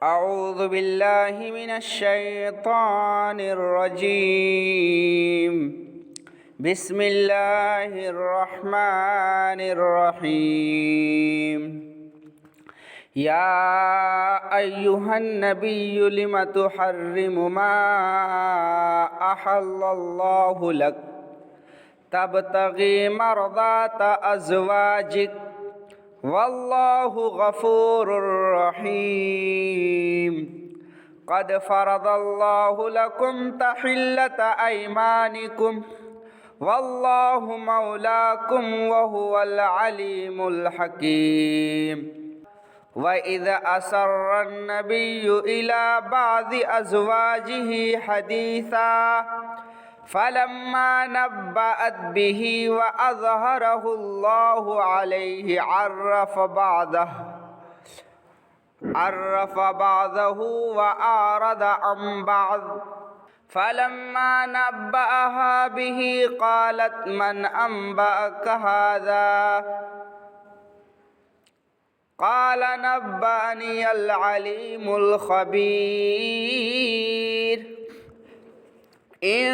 أعوذ بالله من الشيطان الرجيم. بسم الله الرحمن الرحيم. يا أيها النبي لم تحرم ما أحل الله لك تبتغي مرضات أزواجك والله غفور رحيم. قد فرض الله لكم تحلة أيمانكم والله مولاكم وهو العليم الحكيم. وإذا أسر النبي إلى بعض أزواجه حديثا فلما نبأت به وأظهره الله عليه عرف بعضه وأعرض عن بعض. فلما نبأها به قالت من أنبأك هذا؟ قال نبأني العليم الخبير. إن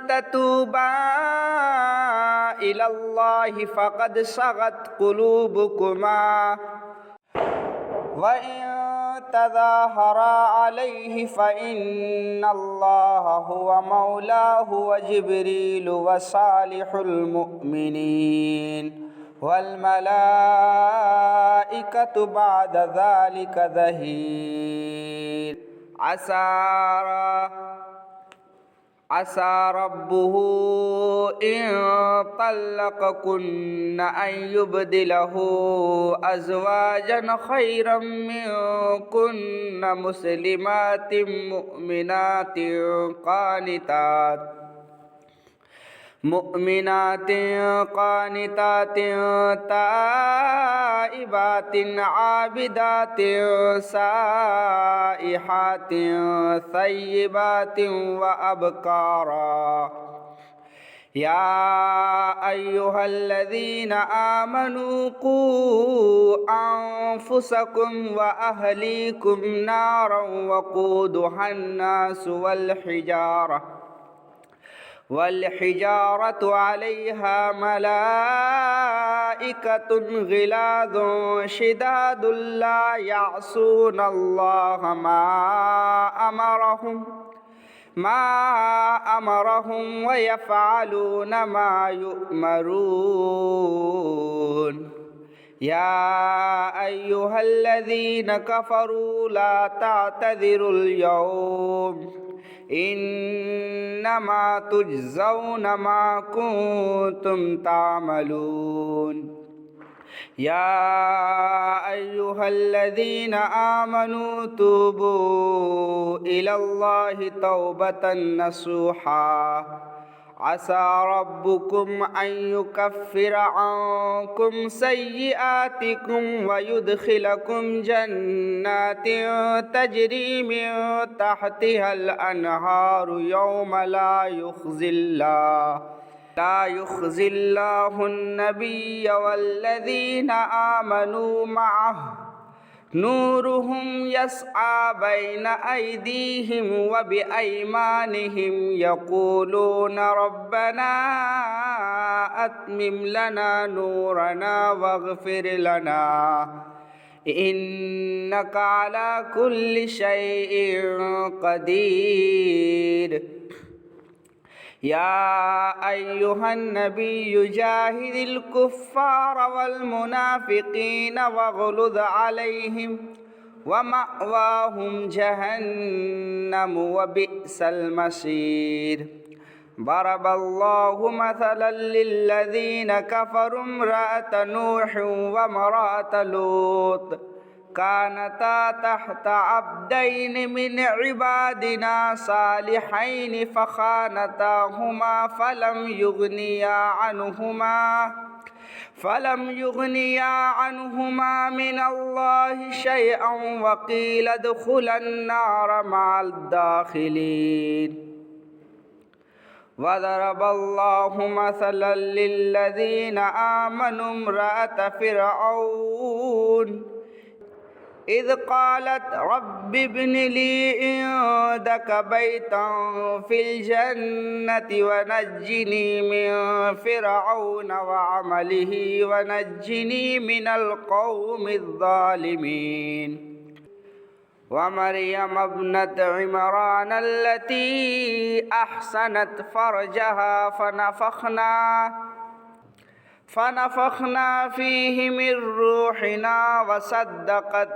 تتوبا إلى الله فقد صغت قلوبكما وإن تظاهرا عليه فإن الله هو مولاه وجبريل وصالح المؤمنين والملائكة بعد ذلك ظهير. عسى ربه إن طلقكن أن يبدله أزواجا خيرا منكن مسلمات مؤمنات قانتات تائبات عابدات سائحات ثيبات وأبكارا. يا أيها الذين آمنوا قوا أنفسكم وأهليكم نارا وقودها الناس والحجارة عليها ملائكة غلاظ شداد لا يعصون الله ما أمرهم ويفعلون ما يؤمرون. يا أيها الذين كفروا لا تعتذروا اليوم إنما تجزون ما كنتم تعملون. يا أيها الذين آمنوا توبوا إلى الله توبة نصوحا عسى ربكم أن يكفر عنكم سيئاتكم ويدخلكم جنات تجري من تحتها الأنهار يوم لا يخزي الله النبي والذين آمنوا معه نورهم يسعى بين أيديهم وبأيمانهم يقولون ربنا أتمم لنا نورنا واغفر لنا إنك على كل شيء قدير. يا أيها النبي جاهد الكفار والمنافقين واغلظ عليهم ومأواهم جهنم وبئس المصير. ضرب الله مثلا للذين كفروا امرأة نوح وامرأة لوط كانتا تحت عبدين من عبادنا صالحين فخانتاهما فلم يغنيا عنهما من الله شيئا وقيل ادخلا النار مع الداخلين. وضرب الله مثلا للذين آمنوا امرأة فرعون إذ قالت رب ابن لي عندك بيتا في الجنة ونجني من فرعون وعمله ونجني من القوم الظالمين ومريم ابنة عمران التي أحسنت فرجها فنفخنا فيه من روحنا وصدقت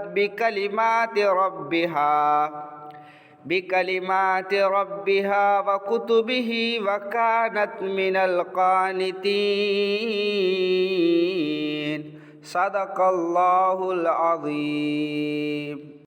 بكلمات ربها وكتبه وكانت من القانتين صدق الله العظيم.